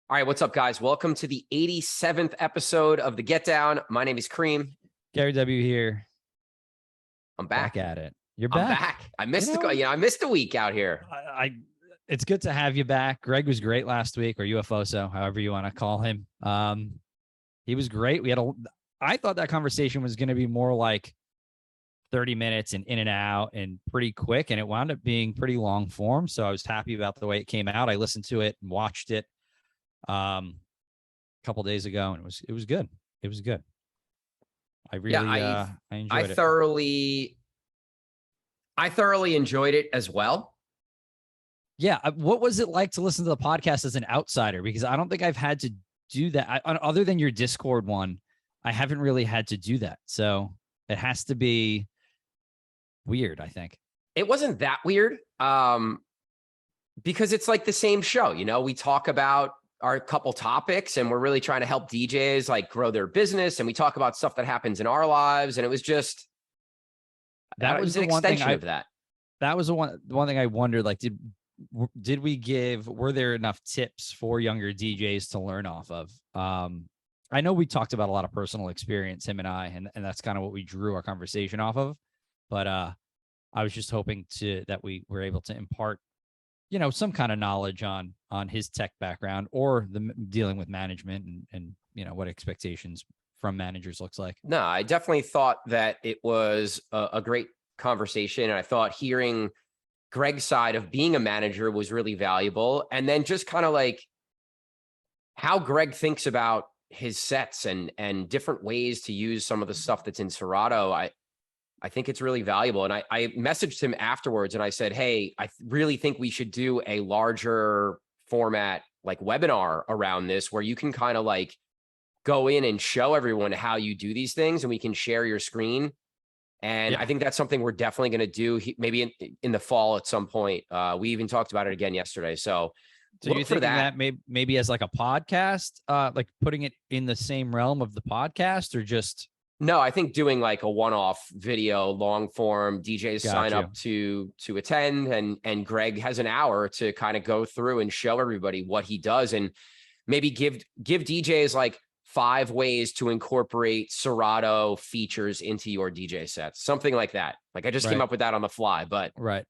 All right, what's up, guys? Welcome to the 87th episode of the Get Down. My name is Cream. Gary W. here. I'm back. At it. You're I'm back. back. I missed I missed a week out here. It's good to have you back. Greg was great last week, or UFOso, however you want to call him. He was great. I thought that conversation was going to be more like 30 minutes and in and out and pretty quick, and it wound up being pretty long form. So I was happy about the way it came out. I listened to it and watched it a couple days ago, and it was good. It was good. I enjoyed it. I thoroughly enjoyed it as well. Yeah. What was it like to listen to the podcast as an outsider? Because I don't think I've had to do that. Other than your Discord one, I haven't really had to do that. So it has to be weird, I think. It wasn't that weird because it's like the same show. You know, we talk about our couple topics and we're really trying to help DJs like grow their business. And we talk about stuff that happens in our lives. And it was just, that was an extension of that. That was the one thing I wondered, like, were there enough tips for younger DJs to learn off of? I know we talked about a lot of personal experience, him and I, and that's kind of what we drew our conversation off of. But I was just hoping that we were able to impart, some kind of knowledge on his tech background or the dealing with management and what expectations from managers looks like. No, I definitely thought that it was a great conversation. And I thought hearing Greg's side of being a manager was really valuable. And then just kind of like how Greg thinks about his sets and different ways to use some of the stuff that's in Serato. I think it's really valuable. And I messaged him afterwards and I said, hey, I really think we should do a larger format, like webinar around this, where you can kind of like go in and show everyone how you do these things and we can share your screen. And yeah. I think that's something we're definitely going to do maybe in the fall at some point. We even talked about it again yesterday. So you think that maybe as like a podcast, like putting it in the same realm of the podcast, or just? No, I think doing like a one-off video, long form, DJs sign up to attend, and Greg has an hour to kind of go through and show everybody what he does, and maybe give DJs like 5 ways to incorporate Serato features into your DJ sets, something like that. Like I just came up with that on the fly, but right.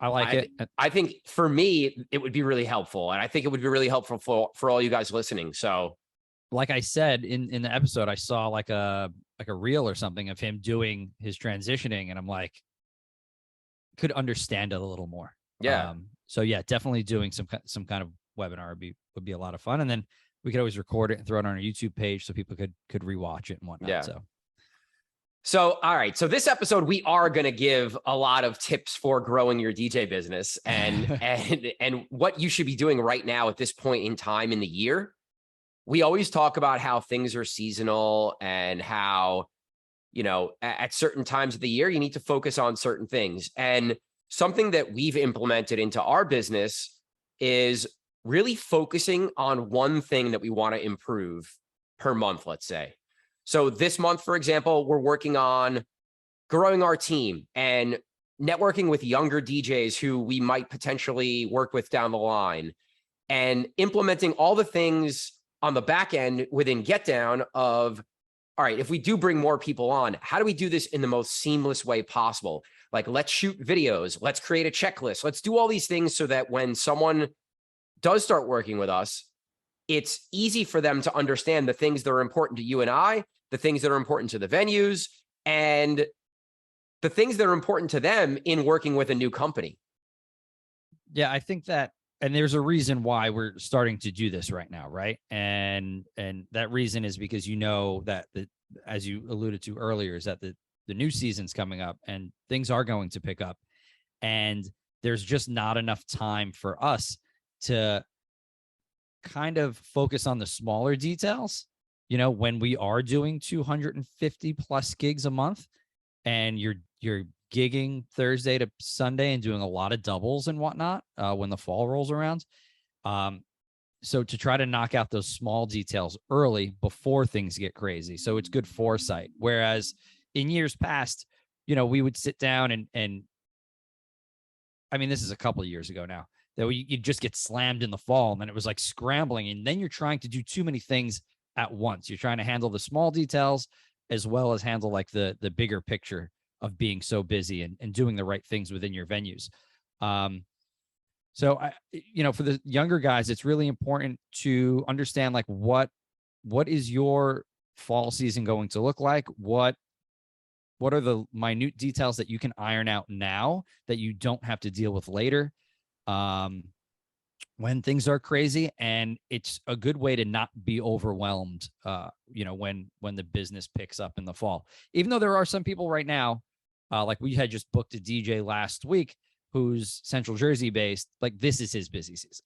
I like it. I think for me, it would be really helpful, and I think it would be really helpful for all you guys listening. So. Like I said in the episode, I saw like a reel or something of him doing his transitioning, and I'm like, could understand it a little more. Yeah. So yeah, definitely doing some kind of webinar would be a lot of fun, and then we could always record it and throw it on our YouTube page so people could rewatch it and whatnot. Yeah. So all right. So this episode, we are going to give a lot of tips for growing your DJ business and what you should be doing right now at this point in time in the year. We always talk about how things are seasonal and how, at certain times of the year, you need to focus on certain things. And something that we've implemented into our business is really focusing on one thing that we want to improve per month, let's say. So this month, for example, we're working on growing our team and networking with younger DJs who we might potentially work with down the line, and implementing all the things on the back end within Get Down of, all right, if we do bring more people on, how do we do this in the most seamless way possible? Like, let's shoot videos, let's create a checklist, let's do all these things so that when someone does start working with us, it's easy for them to understand the things that are important to you and I, the things that are important to the venues, and the things that are important to them in working with a new company. Yeah, I think that. And there's a reason why we're starting to do this right now, right? And that reason is because that as you alluded to earlier, is that the new season's coming up and things are going to pick up. And there's just not enough time for us to kind of focus on the smaller details, when we are doing 250 plus gigs a month and you're gigging Thursday to Sunday and doing a lot of doubles and whatnot when the fall rolls around. So to try to knock out those small details early before things get crazy. So it's good foresight. Whereas in years past, we would sit down and I mean, this is a couple of years ago now. that you just get slammed in the fall. And then it was like scrambling. And then you're trying to do too many things at once. You're trying to handle the small details as well as handle like the bigger picture of being so busy and doing the right things within your venues. So for the younger guys, it's really important to understand like what is your fall season going to look like? What are the minute details that you can iron out now that you don't have to deal with later? When things are crazy, and it's a good way to not be overwhelmed, when the business picks up in the fall. Even though there are some people right now, like we had just booked a DJ last week who's Central Jersey based, like this is his busy season,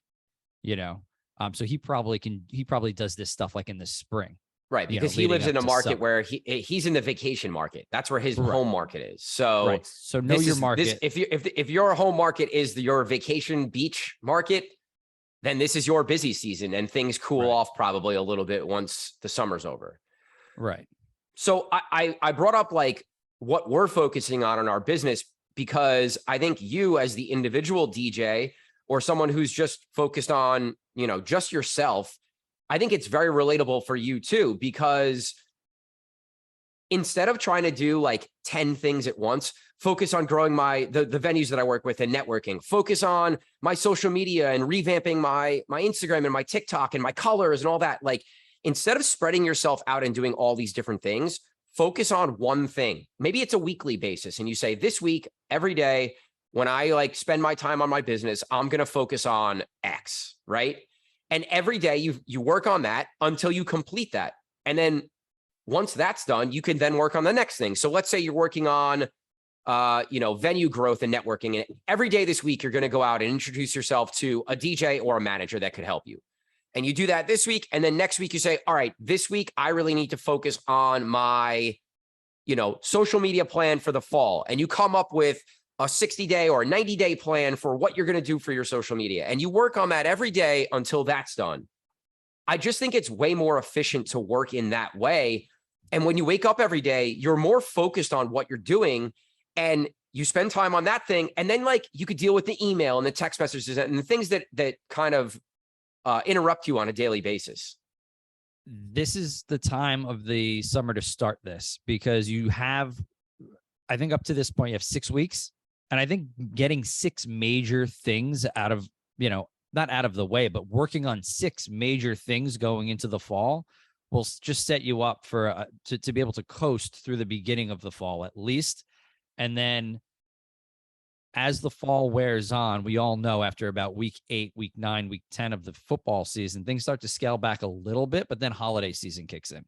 so he probably does this stuff like in the spring. Right, because he lives in a market where he's in the vacation market. That's where his home market is. So, right. So know your market. If your home market is your vacation beach market, then this is your busy season, and things cool off probably a little bit once the summer's over. Right. So I brought up like what we're focusing on in our business, because I think you as the individual DJ or someone who's just focused on, just yourself, I think it's very relatable for you too, because instead of trying to do like 10 things at once, focus on growing the venues that I work with and networking, focus on my social media and revamping my Instagram and my TikTok and my colors and all that. Like, instead of spreading yourself out and doing all these different things, focus on one thing. Maybe it's a weekly basis. And you say, this week, every day, when I like spend my time on my business, I'm going to focus on X, right? And every day you work on that until you complete that. And then once that's done, you can then work on the next thing. So let's say you're working on, venue growth and networking. And every day this week, you're going to go out and introduce yourself to a DJ or a manager that could help you. And you do that this week. And then next week you say, all right, this week, I really need to focus on my, social media plan for the fall. And you come up with a 60-day or a 90-day plan for what you're going to do for your social media. And you work on that every day until that's done. I just think it's way more efficient to work in that way. And when you wake up every day, you're more focused on what you're doing and you spend time on that thing. And then like you could deal with the email and the text messages and the things that kind of interrupt you on a daily basis. This is the time of the summer to start this, because you have, I think up to this point, you have 6 weeks. And I think getting 6 major things out of, not out of the way, but working on 6 major things going into the fall will just set you up for to be able to coast through the beginning of the fall at least. And then as the fall wears on, we all know after about week 8, week 9, week 10 of the football season, things start to scale back a little bit, but then holiday season kicks in.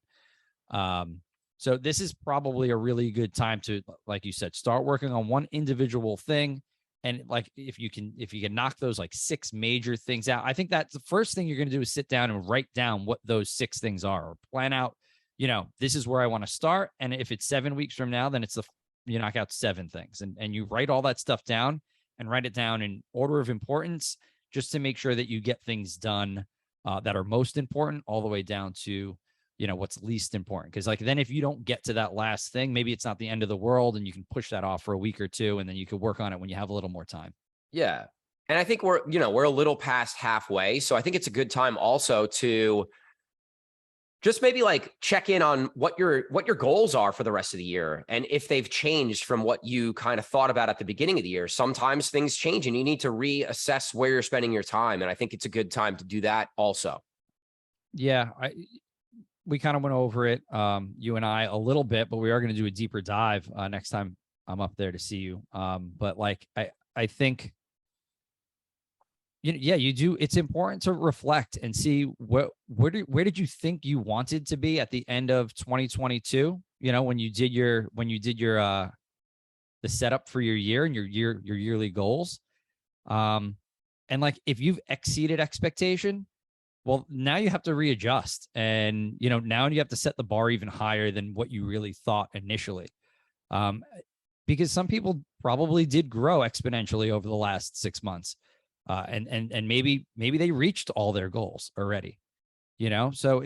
So this is probably a really good time to, like you said, start working on one individual thing. And like, if you can knock those like 6 major things out, I think that's the first thing you're going to do is sit down and write down what those 6 things are, or plan out, this is where I want to start. And if it's 7 weeks from now, then you knock out 7 things and you write all that stuff down and write it down in order of importance, just to make sure that you get things done that are most important all the way down to, what's least important. Because like, then if you don't get to that last thing, maybe it's not the end of the world and you can push that off for a week or 2, and then you could work on it when you have a little more time. Yeah. And I think we're a little past halfway. So I think it's a good time also to just maybe like check in on what your goals are for the rest of the year. And if they've changed from what you kind of thought about at the beginning of the year. Sometimes things change and you need to reassess where you're spending your time. And I think it's a good time to do that also. Yeah. We kind of went over it, you and I, a little bit, but we are going to do a deeper dive next time I'm up there to see you. But like, I think, you do. It's important to reflect and see where did you think you wanted to be at the end of 2022? When you did your the setup for your year and your yearly goals. And like, if you've exceeded expectation, well, now you have to readjust, and now you have to set the bar even higher than what you really thought initially, because some people probably did grow exponentially over the last 6 months, and maybe they reached all their goals already, So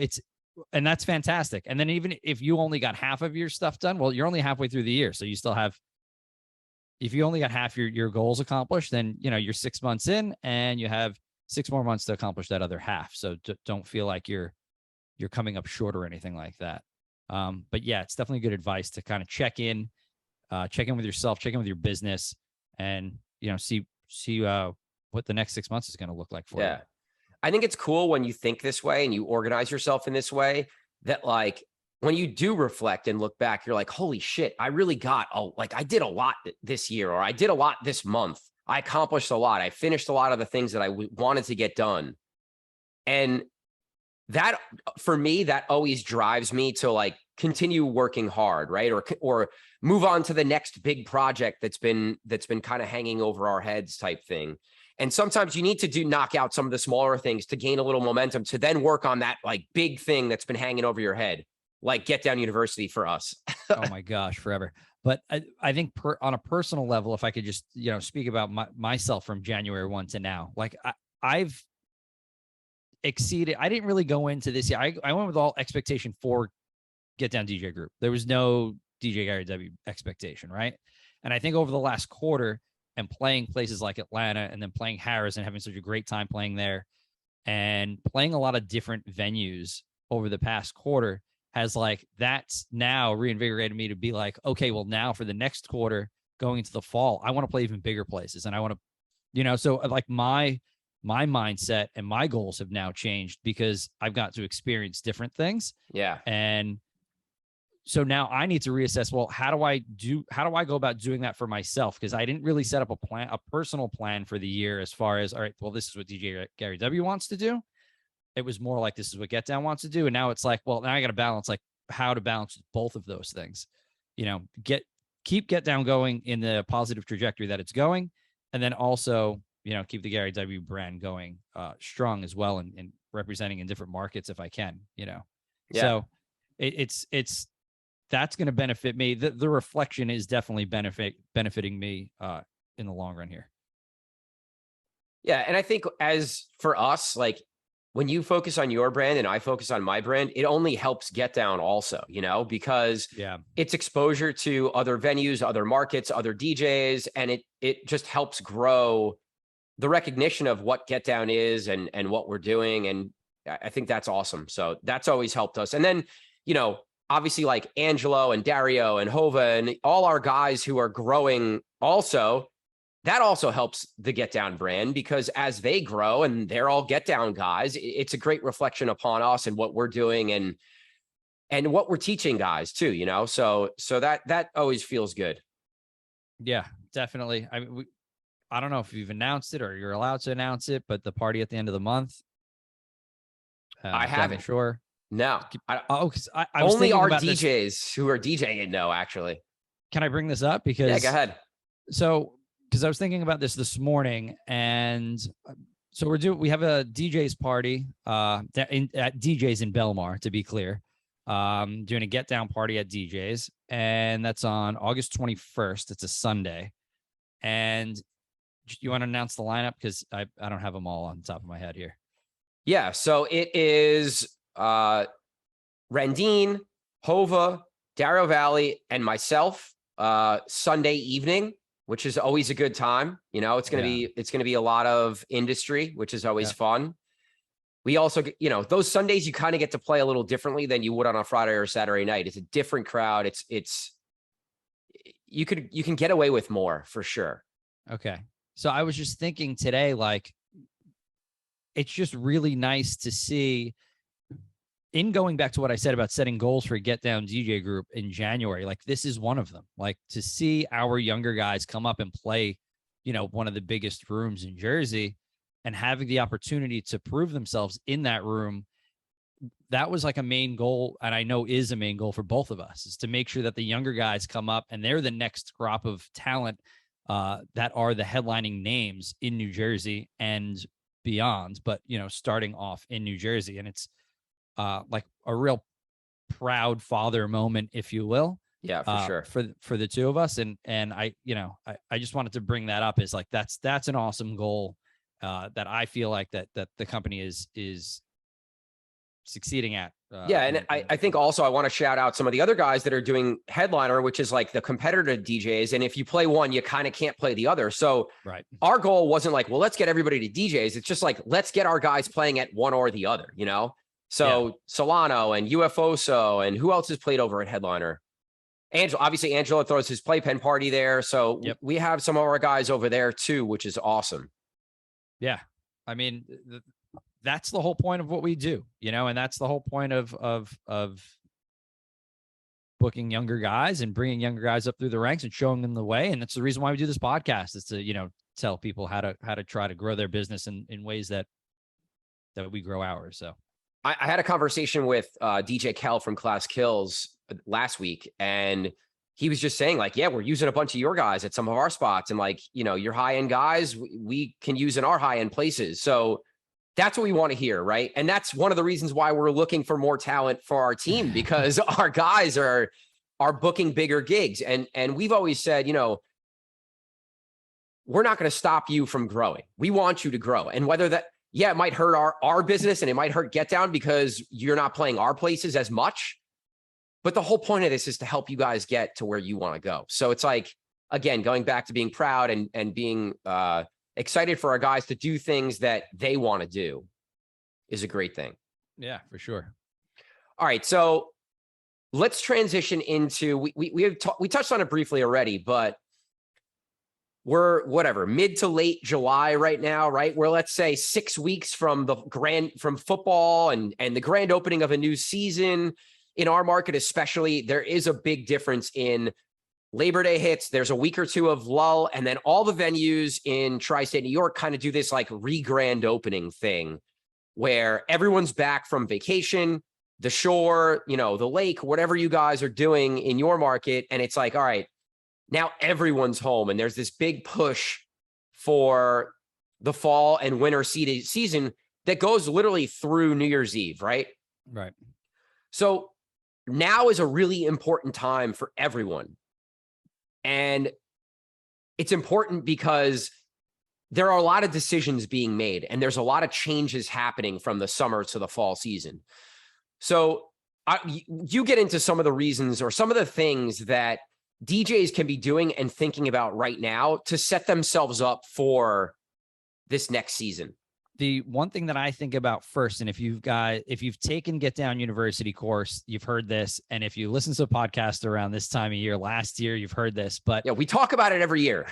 and that's fantastic. And then even if you only got half of your stuff done, well, you're only halfway through the year, so you still have if you only got half your goals accomplished, then, you're 6 months in and you have 6 more months to accomplish that other half. So don't feel like you're coming up short or anything like that. But yeah, it's definitely good advice to kind of check in with yourself, check in with your business, and, see what the next 6 months is going to look like for you. I think it's cool when you think this way and you organize yourself in this way, that like when you do reflect and look back, you're like, holy shit, I really got, I did a lot this year, or I did a lot this month. I accomplished a lot. I finished a lot of the things that I wanted to get done. And that, for me, that always drives me to like continue working hard, right? Or move on to the next big project that's been kind of hanging over our heads type thing. And sometimes you need to knock out some of the smaller things to gain a little momentum to then work on that like big thing that's been hanging over your head, like Get Down University for us. Oh my gosh, forever. But I think on a personal level, if I could just, speak about myself from January 1 to now, like I've exceeded. I didn't really go into this year. I went with all expectation for Get Down DJ Group. There was no DJ Gary W expectation, right? And I think over the last quarter, and playing places like Atlanta, and then playing Harris and having such a great time playing there, and playing a lot of different venues over the past quarter, has like, that's now reinvigorated me to be like, okay, well now for the next quarter going into the fall, I want to play even bigger places. And I want to, so like my mindset and my goals have now changed because I've got to experience different things. Yeah. And so now I need to reassess, well, how do I go about doing that for myself? Because I didn't really set up a personal plan for the year as far as, all right, well, this is what DJ Gary W wants to do. It was more like, this is what Get Down wants to do. And now it's like, well, now I got to balance, like how to balance both of those things, keep Get Down going in the positive trajectory that it's going. And then also, keep the Gary W brand going strong as well, and representing in different markets if I can, Yeah. So it's that's going to benefit me. The reflection is definitely benefiting me in the long run here. Yeah. And I think as for us, like when you focus on your brand and I focus on my brand, it only helps Get Down also, because it's exposure to other venues, other markets, other DJs, and it just helps grow the recognition of what Get Down is and what we're doing. And I think that's awesome. So that's always helped us. And then, obviously like Angelo and Dario and Hova and all our guys who are growing also, that also helps the Get Down brand, because as they grow and they're all Get Down guys, it's a great reflection upon us and what we're doing and what we're teaching guys too, so that always feels good. Yeah, definitely. I mean, I don't know if you've announced it or you're allowed to announce it, but the party at the end of the month. I haven't. Sure. No. I was only our DJs who are DJing know, actually. Can I bring this up? Because yeah, go ahead. So, because I was thinking about this morning, and so we have a DJ's party at DJ's in Belmar, to be clear, doing a Get Down party at DJ's, and that's on August 21st. It's a Sunday. And you want to announce the lineup? Because I don't have them all on top of my head here. Yeah, so it is Rendine, Hova, Darrow Valley, and myself Sunday evening, which is always a good time. It's gonna be a lot of industry, which is always fun. We also, those Sundays you kind of get to play a little differently than you would on a Friday or Saturday night. It's a different crowd. It's you can get away with more for sure. Okay. So I was just thinking today, like, it's just really nice to see, in going back to what I said about setting goals for Get Down DJ Group in January, like this is one of them. Like to see our younger guys come up and play, one of the biggest rooms in Jersey, and having the opportunity to prove themselves in that room. That was like a main goal, and I know is a main goal for both of us, is to make sure that the younger guys come up and they're the next crop of talent that are the headlining names in New Jersey and beyond, but starting off in New Jersey. And it's like a real proud father moment, if you will. Yeah, for sure. For the two of us. And I just wanted to bring that up, is like, that's an awesome goal that I feel like that the company is succeeding at. Yeah. And I think also I want to shout out some of the other guys that are doing headliner, which is like the competitor DJs. And if you play one, you kind of can't play the other. So right. Our goal wasn't like, well, let's get everybody to DJs. It's just like, let's get our guys playing at one or the other, you know? So Solano and UFOso and who else has played over at headliner? Obviously Angelo throws his playpen party there. So we have some of our guys over there too, which is awesome. Yeah. I mean, that's the whole point of what we do, you know, and that's the whole point of booking younger guys and bringing younger guys up through the ranks and showing them the way. And that's the reason why we do this podcast, is to, you know, tell people how to try to grow their business in ways that we grow ours. So I had a conversation with DJ Kel from Class Kills last week, and he was just saying like, yeah, we're using a bunch of your guys at some of our spots. And like, you know, your high end guys, we can use in our high end places. So that's what we want to hear. Right. And that's one of the reasons why we're looking for more talent for our team, because our guys are booking bigger gigs. And we've always said, you know, we're not going to stop you from growing. We want you to grow. And whether that, it might hurt our business and it might hurt Get Down because you're not playing our places as much. But the whole point of this is to help you guys get to where you want to go. So it's like, again, going back to being proud and being excited for our guys to do things that they want to do is a great thing. Yeah, for sure. All right. So let's transition into, we touched on it briefly already, but we're mid to late July right now, right? We're, let's say, 6 weeks from from football and the grand opening of a new season. In our market, especially, there is a big difference in Labor Day hits. There's a week or two of lull, and then all the venues in tri-state New York kind of do this like re-grand opening thing where everyone's back from vacation, the shore, you know, the lake, whatever you guys are doing in your market. And it's like, all right, now everyone's home, and there's this big push for the fall and winter season that goes literally through New Year's Eve, right? Right. So now is a really important time for everyone. And it's important because there are a lot of decisions being made, and there's a lot of changes happening from the summer to the fall season. So you get into some of the reasons or some of the things that DJs can be doing and thinking about right now to set themselves up for this next season. The one thing that I think about first, and if you've taken Get Down University course, you've heard this. And if you listen to a podcast around this time of year, last year, you've heard this, but yeah, we talk about it every year.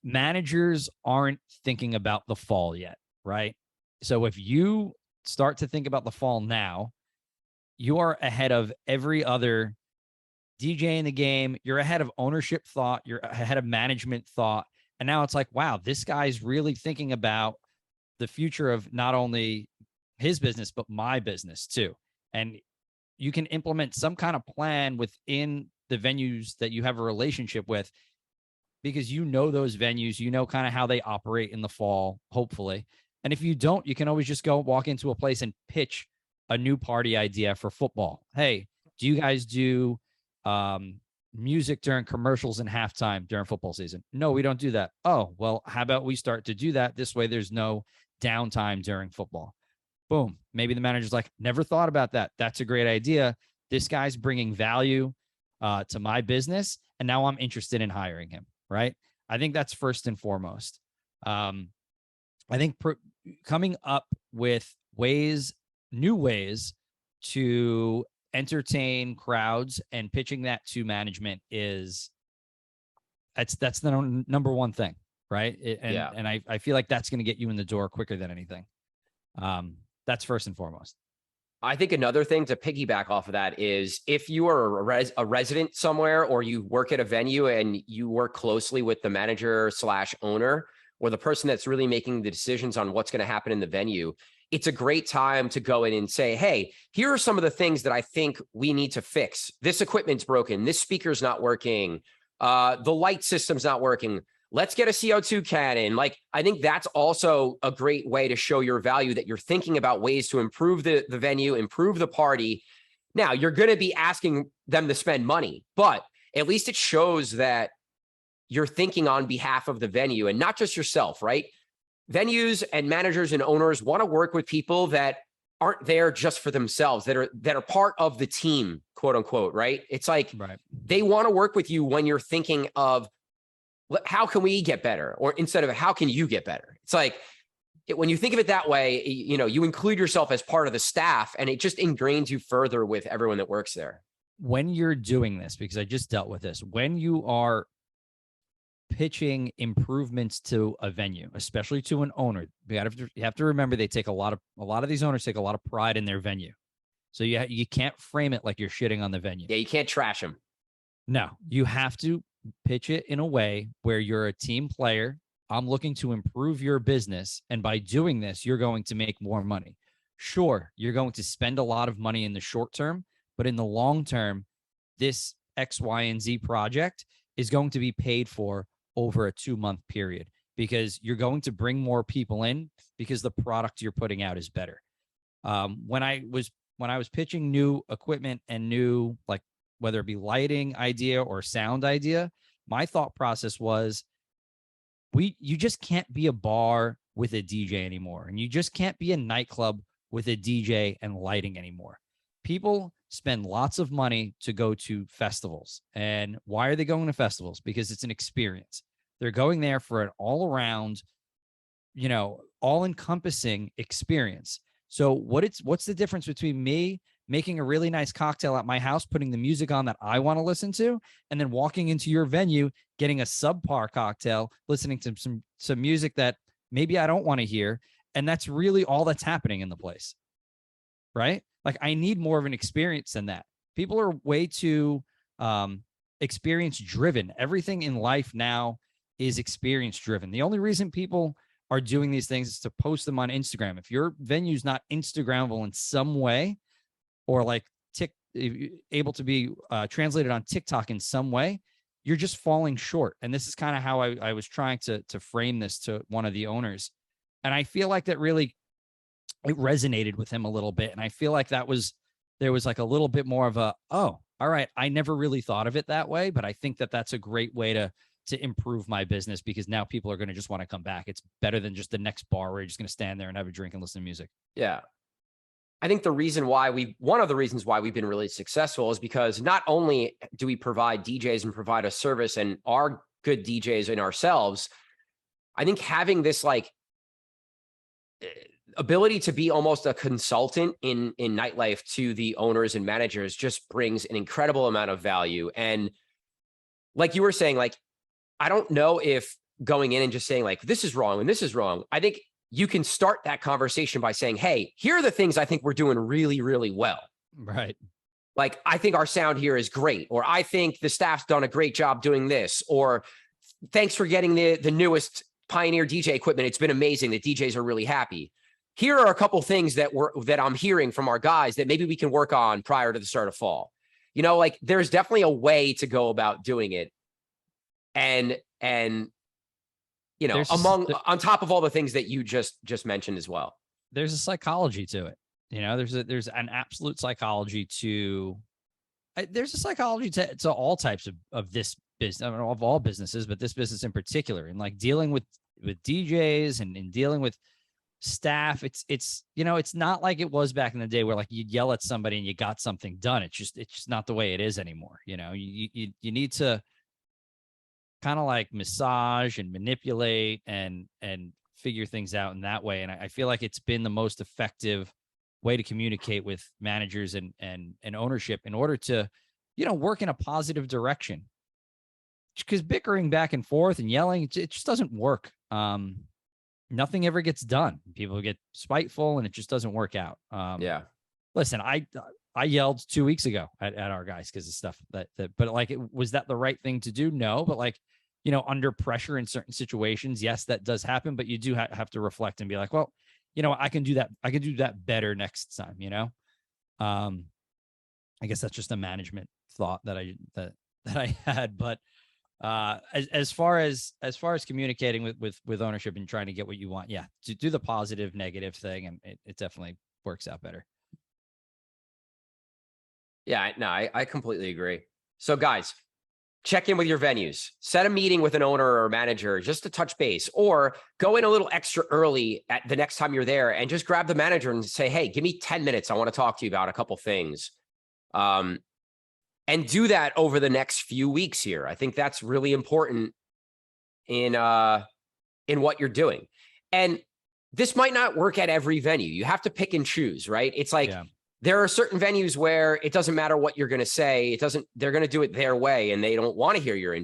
Managers aren't thinking about the fall yet. Right. So if you start to think about the fall now, you are ahead of every other DJ in the game. You're ahead of ownership thought. You're ahead of management thought. And now it's like, wow, this guy's really thinking about the future of not only his business, but my business too. And you can implement some kind of plan within the venues that you have a relationship with, because you know those venues, you know kind of how they operate in the fall, hopefully. And if you don't, you can always just go walk into a place and pitch a new party idea for football. Hey, do you guys do music during commercials and halftime during football season? No, we don't do that. Oh, well, how about we start to do that? This way there's no downtime during football. Boom. Maybe the manager's like, never thought about that. That's a great idea. This guy's bringing value to my business, and now I'm interested in hiring him. Right. I think that's first and foremost. I think coming up with new ways to entertain crowds and pitching that to management that's the number one thing. Right. And I feel like that's going to get you in the door quicker than anything. That's first and foremost. I think another thing to piggyback off of that is if you are a resident somewhere, or you work at a venue and you work closely with the manager / owner, or the person that's really making the decisions on what's going to happen in the venue, it's a great time to go in and say, hey, here are some of the things that I think we need to fix. This equipment's broken. This speaker's not working. The light system's not working. Let's get a CO2 cannon. Like, I think that's also a great way to show your value, that you're thinking about ways to improve the venue, improve the party. Now, you're going to be asking them to spend money, but at least it shows that you're thinking on behalf of the venue and not just yourself, right? Venues and managers and owners want to work with people that aren't there just for themselves, that are part of the team, quote unquote, right? It's like they want to work with you when you're thinking of how can we get better, or instead of how can you get better. It's like when you think of it that way, you include yourself as part of the staff, and it just ingrains you further with everyone that works there. When you're doing this, because I just dealt with this, when you are pitching improvements to a venue, especially to an owner, you have to remember they take a lot of these owners take a lot of pride in their venue. So you can't frame it like you're shitting on the venue. Yeah, you can't trash them. No, you have to pitch it in a way where you're a team player. I'm looking to improve your business, and by doing this, you're going to make more money. Sure, you're going to spend a lot of money in the short term, but in the long term, this X, Y, and Z project is going to be paid for over a 2-month period, because you're going to bring more people in because the product you're putting out is better. When I was pitching new equipment and new, like, whether it be lighting idea or sound idea, my thought process was, you just can't be a bar with a DJ anymore, and you just can't be a nightclub with a DJ and lighting anymore. People spend lots of money to go to festivals. And why are they going to festivals? Because it's an experience. They're going there for an all-around, all-encompassing experience. So what's the difference between me making a really nice cocktail at my house, putting the music on that I want to listen to, and then walking into your venue, getting a subpar cocktail, listening to some music that maybe I don't want to hear, and that's really all that's happening in the place, right? Like, I need more of an experience than that. People are way too experience driven. Everything in life now is experience driven. The only reason people are doing these things is to post them on Instagram. If your venue's not Instagrammable in some way, or like able to be translated on TikTok in some way, you're just falling short. And this is kind of how I was trying to frame this to one of the owners. And I feel like that really, it resonated with him a little bit. And I feel like there was like a little bit more of a, oh, all right, I never really thought of it that way, but I think that that's a great way to improve my business, because now people are going to just want to come back. It's better than just the next bar where you're just going to stand there and have a drink and listen to music. Yeah. I think one of the reasons why we've been really successful is because not only do we provide DJs and provide a service and are good DJs in ourselves, I think having this like ability to be almost a consultant in nightlife to the owners and managers just brings an incredible amount of value. And like you were saying, like, I don't know if going in and just saying like, this is wrong and this is wrong. I think you can start that conversation by saying, hey, here are the things I think we're doing really, really well. Right. Like, I think our sound here is great, or I think the staff's done a great job doing this, or thanks for getting the newest Pioneer DJ equipment. It's been amazing. The DJs are really happy. Here are a couple things that I'm hearing from our guys that maybe we can work on prior to the start of fall. Like, there's definitely a way to go about doing it. And on top of all the things that you just mentioned as well. There's a psychology to it. There's an absolute psychology to all types of this business, I mean, of all businesses, but this business in particular, and like dealing with DJs and dealing with staff. It's not like it was back in the day where like you'd yell at somebody and you got something done. It's just not the way it is anymore. You need to kind of like massage and manipulate and figure things out in that way. And I feel like it's been the most effective way to communicate with managers and ownership in order to, work in a positive direction. Because bickering back and forth and yelling, it just doesn't work. Nothing ever gets done. People get spiteful and it just doesn't work out. Yeah. Listen, I yelled 2 weeks ago at our guys because of stuff but like, was that the right thing to do? No, but like, under pressure in certain situations, yes, that does happen, but you do have to reflect and be like, well, I can do that. I can do that better next time. I guess that's just a management thought that I had, but as far as communicating with ownership and trying to get what you want, yeah, to do the positive, negative thing, and it definitely works out better. Yeah, no, I completely agree. So guys, check in with your venues, set a meeting with an owner or manager just to touch base, or go in a little extra early at the next time you're there and just grab the manager and say, hey, give me 10 minutes. I want to talk to you about a couple things. And do that over the next few weeks here. I think that's really important in what you're doing. And this might not work at every venue. You have to pick and choose, right? It's like, there are certain venues where it doesn't matter what you're going to say. They're going to do it their way, and they don't want to hear your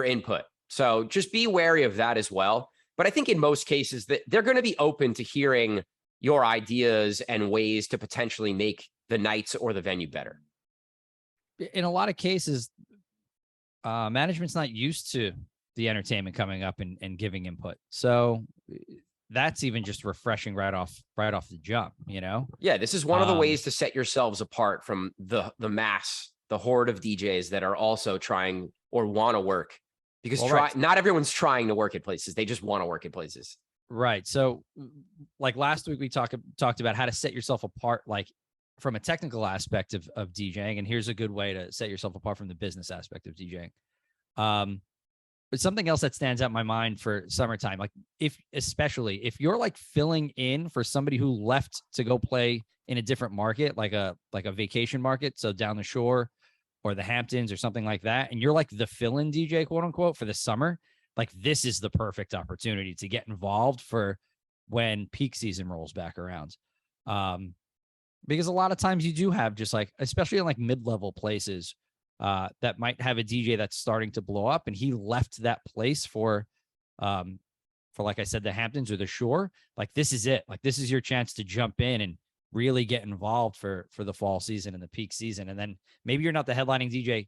input. So just be wary of that as well. But I think in most cases that they're going to be open to hearing your ideas and ways to potentially make the nights or the venue better. In a lot of cases, management's not used to the entertainment coming up and giving input. So that's even just refreshing right off the jump, Yeah, this is one of the ways to set yourselves apart from the mass, the horde of DJs that are also trying or want to work, because not everyone's trying to work at places. They just want to work at places. Right. So like last week, we talked about how to set yourself apart, like from a technical aspect of DJing. And here's a good way to set yourself apart from the business aspect of DJing. But something else that stands out in my mind for summertime, like especially if you're like filling in for somebody who left to go play in a different market, like a vacation market, so down the shore or the Hamptons or something like that, and you're like the fill-in DJ, quote unquote, for the summer, like this is the perfect opportunity to get involved for when peak season rolls back around. Because a lot of times you do have just like, especially in like mid-level places, that might have a DJ that's starting to blow up, and he left that place for like I said, the Hamptons or the shore. Like this is it. Like this is your chance to jump in and really get involved for the fall season and the peak season. And then maybe you're not the headlining DJ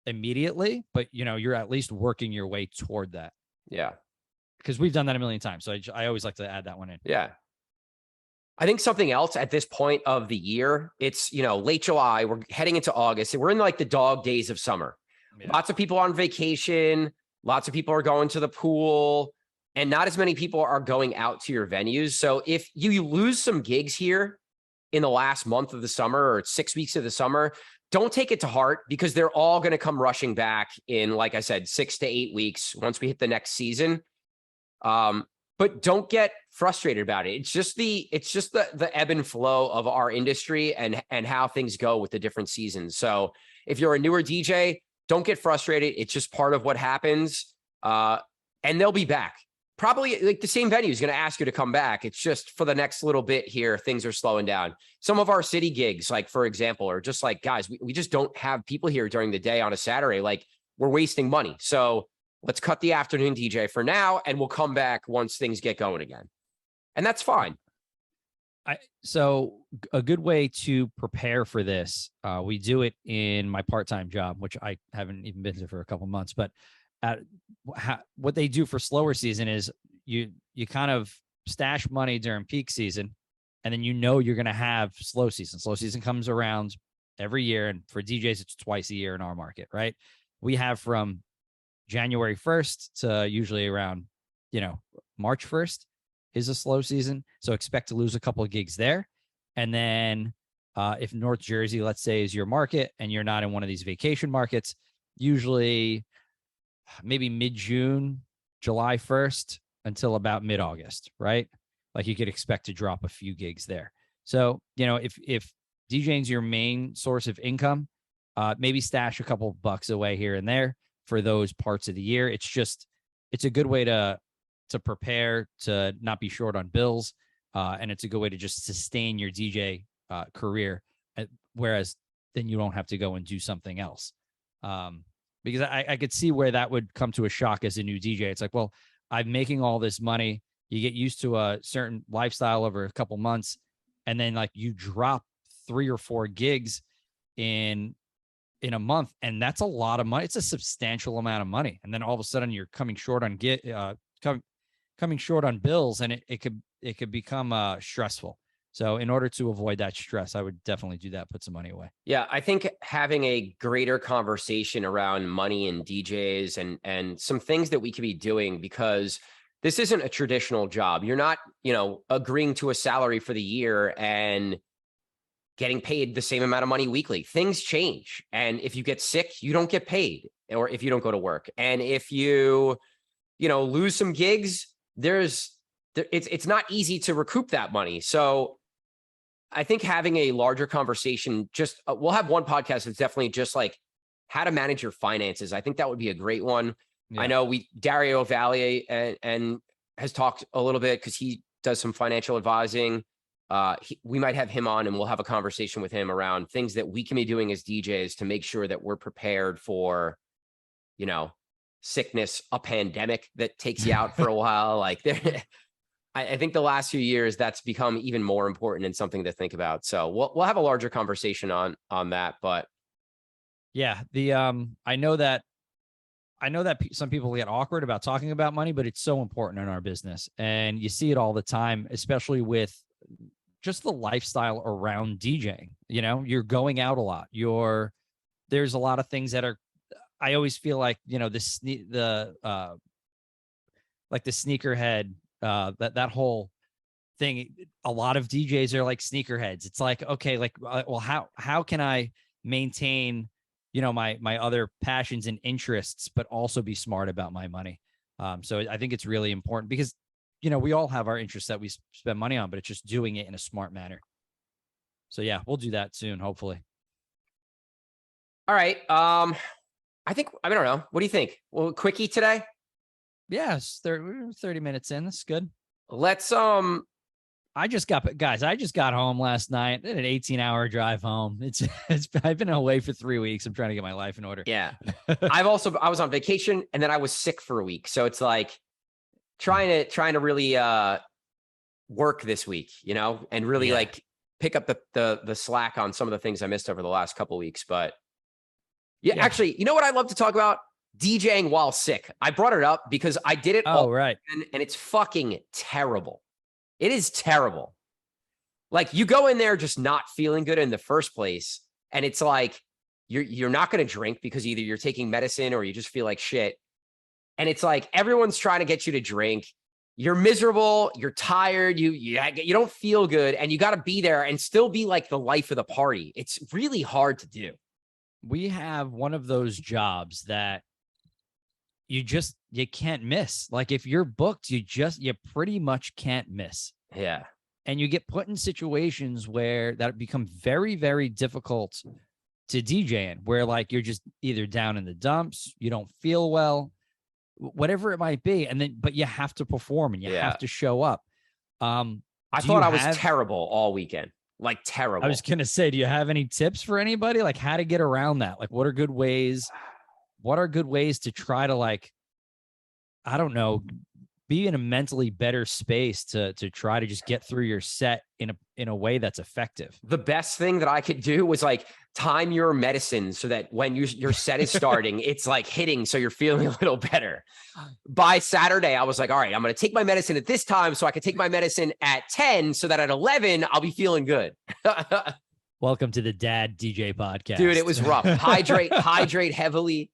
immediately, but you're at least working your way toward that. Yeah, because we've done that a million times. So I always like to add that one in. Yeah. I think something else at this point of the year, it's, late July, we're heading into August, and we're in like the dog days of summer. Yeah. Lots of people on vacation, lots of people are going to the pool, and not as many people are going out to your venues. So if you lose some gigs here in the last month of the summer or 6 weeks of the summer, don't take it to heart, because they're all going to come rushing back in, like I said, 6 to 8 weeks once we hit the next season. But don't get frustrated about it. It's just the ebb and flow of our industry and how things go with the different seasons. So if you're a newer DJ, don't get frustrated. It's just part of what happens. And they'll be back. Probably like the same venue is going to ask you to come back. It's just for the next little bit here, things are slowing down. Some of our city gigs, like for example, are just like, guys, we just don't have people here during the day on a Saturday. Like, we're wasting money. So let's cut the afternoon DJ for now, and we'll come back once things get going again. And that's fine. So a good way to prepare for this, we do it in my part-time job, which I haven't even been to for a couple months, but what they do for slower season is you kind of stash money during peak season, and then you're going to have slow season. Slow season comes around every year, and for DJs, it's twice a year in our market, right? We have from January 1st to usually around, March 1st is a slow season. So expect to lose a couple of gigs there. And then if North Jersey, let's say, is your market and you're not in one of these vacation markets, usually maybe mid-June, July 1st until about mid-August, right? Like you could expect to drop a few gigs there. So, if DJing's your main source of income, maybe stash a couple bucks away here and there for those parts of the year. It's a good way to prepare to not be short on bills. And it's a good way to just sustain your DJ career. Whereas then you don't have to go and do something else. Because I could see where that would come to a shock as a new DJ. It's like, well, I'm making all this money. You get used to a certain lifestyle over a couple months, and then like you drop 3 or 4 gigs in a month, and that's a lot of money. It's a substantial amount of money, and then all of a sudden you're coming short on coming short on bills, and it could become stressful. So in order to avoid that stress, I would definitely do that. Put some money away. Yeah, I think having a greater conversation around money and DJs and some things that we could be doing, because this isn't a traditional job. You're not, agreeing to a salary for the year and getting paid the same amount of money weekly. Things change. And if you get sick, you don't get paid, or if you don't go to work. And if you, lose some gigs, it's not easy to recoup that money. So I think having a larger conversation, we'll have one podcast that's definitely just like how to manage your finances. I think that would be a great one. Yeah. I know Dario Valier and has talked a little bit because he does some financial advising. We might have him on and we'll have a conversation with him around things that we can be doing as DJs to make sure that we're prepared for, sickness, a pandemic that takes you out for a while. Like I think the last few years that's become even more important and something to think about. So we'll have a larger conversation on that. But yeah, I know that some people get awkward about talking about money, but it's so important in our business, and you see it all the time, especially with just the lifestyle around DJing. You're going out a lot. There's a lot of things that I always feel like, the sneakerhead, that whole thing. A lot of DJs are like sneakerheads. It's like, okay, like, well, how can I maintain, my other passions and interests, but also be smart about my money? So I think it's really important because, we all have our interests that we spend money on, but it's just doing it in a smart manner. So yeah, we'll do that soon, hopefully. All right. I don't know. What do you think? Well, quickie today? Yes. 30 minutes in. That's good. Let's, I just got home last night. Did an 18-hour drive home. I've been away for 3 weeks. I'm trying to get my life in order. Yeah. I was on vacation and then I was sick for a week. So it's like trying to really work this week, and really like pick up the slack on some of the things I missed over the last couple of weeks. But yeah, actually, you know what I'd love to talk about? DJing while sick. I brought it up because I did it all right. And it's fucking terrible. It is terrible. Like you go in there just not feeling good in the first place. And it's like, you're not going to drink because either you're taking medicine or you just feel like shit. And it's like, everyone's trying to get you to drink. You're miserable. You're tired. You don't feel good. And you got to be there and still be like the life of the party. It's really hard to do. We have one of those jobs that you can't miss. Like if you're booked, you pretty much can't miss. Yeah. And you get put in situations where that become very, very difficult to DJ in, where like you're just either down in the dumps, you don't feel well, whatever it might be. But you have to perform and you have to show up. I thought I was terrible all weekend. Like terrible. I was going to say, do you have any tips for anybody? Like how to get around that? Like what are good ways to try to like, I don't know, be in a mentally better space to try to just get through your set in a way that's effective? The best thing that I could do was like time your medicine so that when your set is starting, it's like hitting. So you're feeling a little better. By Saturday, I was like, all right, I'm going to take my medicine at this time so I can take my medicine at 10 so that at 11, I'll be feeling good. Welcome to the Dad DJ podcast. Dude, it was rough. Hydrate heavily.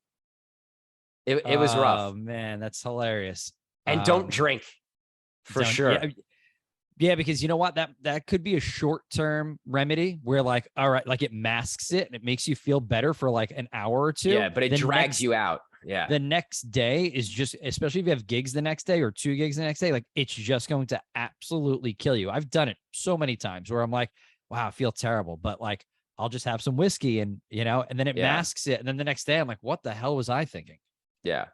It was rough. Oh man, that's hilarious. And don't drink for sure. Yeah, because you know what? That could be a short-term remedy where like, all right, like it masks it and it makes you feel better for like an hour or two. Yeah, but it drags you out. Yeah. The next day is just, especially if you have gigs the next day or 2 gigs the next day, like it's just going to absolutely kill you. I've done it so many times where I'm like, wow, I feel terrible, but like I'll just have some whiskey and then it masks it. And then the next day I'm like, what the hell was I thinking? Yeah.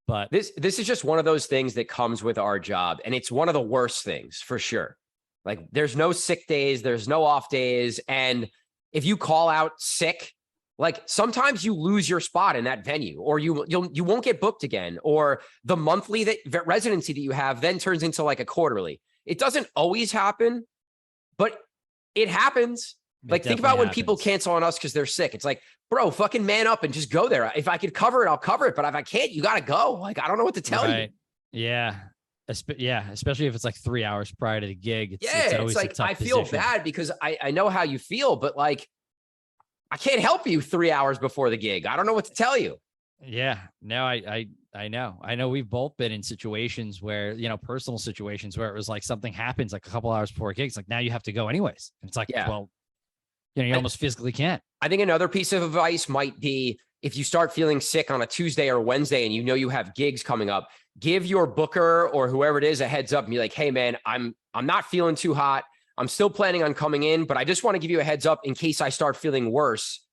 But this is just one of those things that comes with our job. And it's one of the worst things for sure. Like there's no sick days, there's no off days. And if you call out sick, like sometimes you lose your spot in that venue, or you won't get booked again, or the monthly residency that you have then turns into like a quarterly. It doesn't always happen, but it happens. Like think about when people cancel on us because they're sick. It's like, bro, fucking man up and just go there. If I could cover it, I'll cover it. But if I can't, you got to go. Like, I don't know what to tell you. Yeah. Especially if it's like 3 hours prior to the gig. It's always like, I feel bad because I know how you feel, but like, I can't help you 3 hours before the gig. I don't know what to tell you. Yeah, no, I know we've both been in situations where, personal situations where it was like something happens like a couple hours before a gig. It's like, now you have to go anyways. And it's like, well, You almost physically can't. I think another piece of advice might be if you start feeling sick on a Tuesday or Wednesday and you have gigs coming up, give your booker or whoever it is a heads up and be like, hey man, I'm not feeling too hot. I'm still planning on coming in, but I just want to give you a heads up in case I start feeling worse.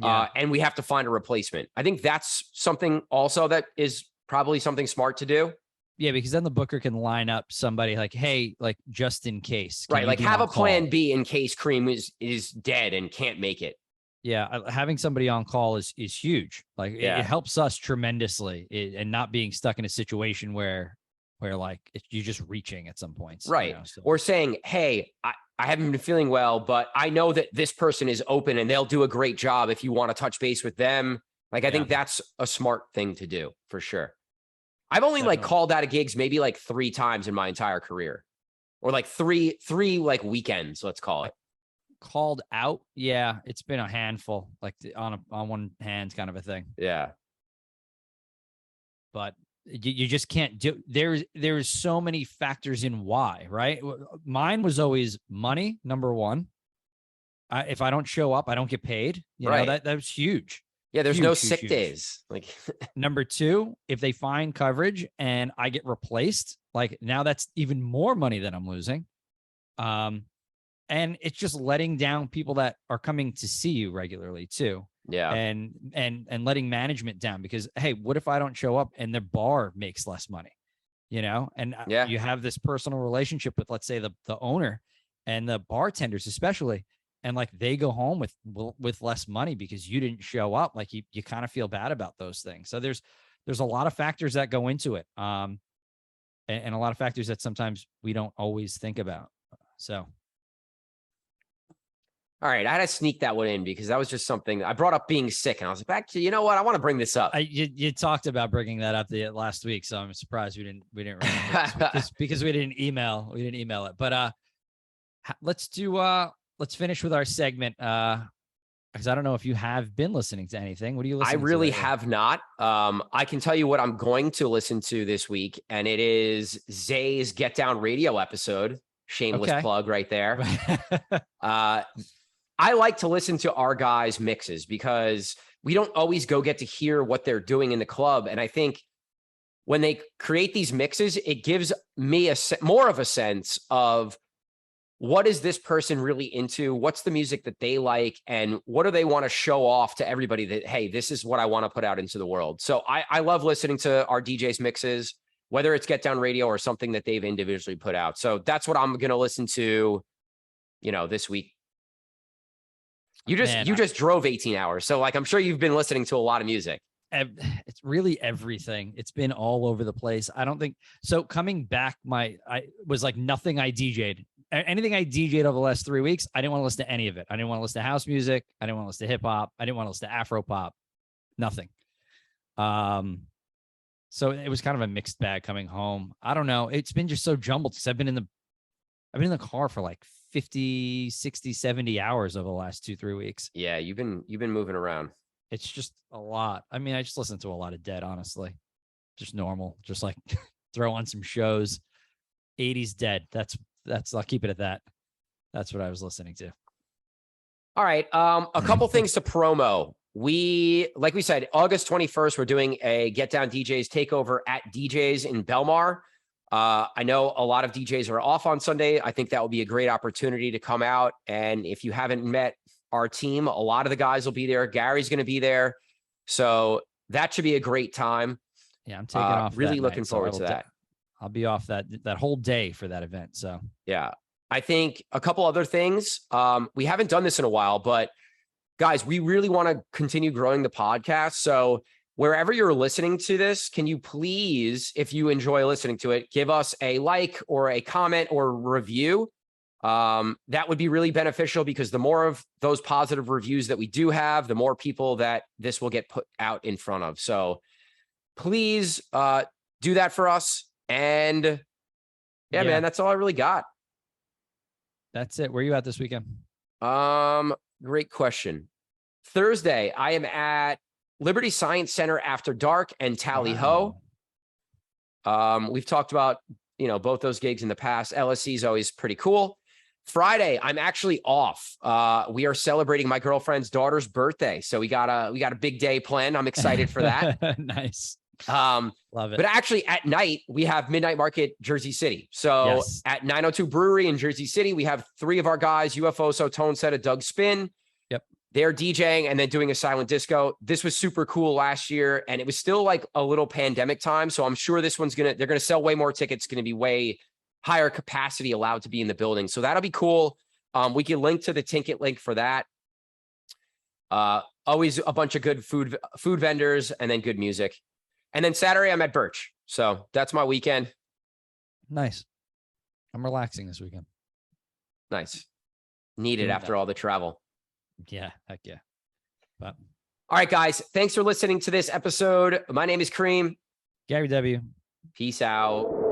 And we have to find a replacement. I think that's something also that is probably something smart to do. Yeah, because then the booker can line up somebody like, hey, like just in case. Right. Like have a plan B in case Cream is dead and can't make it. Yeah. Having somebody on call is huge. Like it helps us tremendously and not being stuck in a situation where like you're just reaching at some points. Right. Or saying, hey, I haven't been feeling well, but I know that this person is open and they'll do a great job if you want to touch base with them. Like, I think that's a smart thing to do for sure. I've only like called out of gigs maybe like 3 times in my entire career, or like three like weekends, let's call it. Called out. Yeah. It's been a handful, like on one hand kind of a thing. Yeah. But you just can't do, there's so many factors in why, right? Mine was always money. Number one, if I don't show up, I don't get paid. You know, that was huge. Yeah, there's no sick days. Like number 2, if they find coverage and I get replaced, like now that's even more money that I'm losing. And it's just letting down people that are coming to see you regularly too. Yeah. And letting management down because, hey, what if I don't show up and the bar makes less money, you know? And you have this personal relationship with, let's say the owner and the bartenders, especially. And like they go home with less money because you didn't show up. Like you kind of feel bad about those things. So there's a lot of factors that go into it. And a lot of factors that sometimes we don't always think about. So. All right. I had to sneak that one in because that was just something I brought up being sick. And I was like, actually, you know what? I want to bring this up. You talked about bringing that up last week. So I'm surprised we didn't remember this because we didn't email it. But let's finish with our segment. Because I don't know if you have been listening to anything. What are you listening to? I really have not. I can tell you what I'm going to listen to this week. And it is Zay's Get Down Radio episode. Shameless plug right there. I like to listen to our guys' mixes because we don't always get to hear what they're doing in the club. And I think when they create these mixes, it gives me more of a sense of what is this person really into? What's the music that they like? And what do they want to show off to everybody that, hey, this is what I want to put out into the world. So I love listening to our DJs mixes, whether it's Get Down Radio or something that they've individually put out. So that's what I'm going to listen to, this week. You just drove 18 hours. So like, I'm sure you've been listening to a lot of music. It's really everything. It's been all over the place. I don't think so. Coming back, I was like nothing I DJ'd. Anything I DJ'd over the last 3 weeks, I didn't want to listen to any of it. I didn't want to listen to house music. I didn't want to listen to hip hop. I didn't want to listen to Afro pop. Nothing. So it was kind of a mixed bag coming home. I don't know. It's been just so jumbled because I've been in the car for like 50, 60, 70 hours over the last 2-3 weeks. Yeah, you've been moving around. It's just a lot. I mean, I just listen to a lot of Dead, honestly. Just normal. Just like throw on some shows. 80s Dead. That's I'll keep it at that. That's what I was listening to. All right. A couple things to promo. Like we said, August 21st, we're doing a Get Down DJs takeover at DJs in Belmar. I know a lot of DJs are off on Sunday. I think that will be a great opportunity to come out. And if you haven't met our team, a lot of the guys will be there. Gary's going to be there. So that should be a great time. Yeah, I'm taking off. Really looking forward to that. I'll be off that whole day for that event. So yeah, I think a couple other things. We haven't done this in a while, but guys, we really want to continue growing the podcast. So wherever you're listening to this, can you please, if you enjoy listening to it, give us a like or a comment or review? That would be really beneficial because the more of those positive reviews that we do have, the more people that this will get put out in front of. So please do that for us. And yeah, man, that's all I really got. That's it. Where are you at this weekend? Great question. Thursday, I am at Liberty Science Center after dark and Tally Ho. We've talked about, both those gigs in the past. LSC is always pretty cool. Friday, I'm actually off. We are celebrating my girlfriend's daughter's birthday. So we got a big day planned. I'm excited for that. Nice. Love it. But actually at night, we have Midnight Market, Jersey City. So at 902 Brewery in Jersey City, we have 3 of our guys, UFO, Tone Set, Doug Spin. Yep. They're DJing and then doing a silent disco. This was super cool last year, and it was still like a little pandemic time. So I'm sure this one's they're going to sell way more tickets, going to be way higher capacity allowed to be in the building. So that'll be cool. We can link to the ticket link for that. Always a bunch of good food vendors and then good music. And then Saturday, I'm at Birch. So that's my weekend. Nice. I'm relaxing this weekend. Nice. Needed after all the travel. Yeah. Heck yeah. But all right, guys. Thanks for listening to this episode. My name is Kareem. Gary W. Peace out.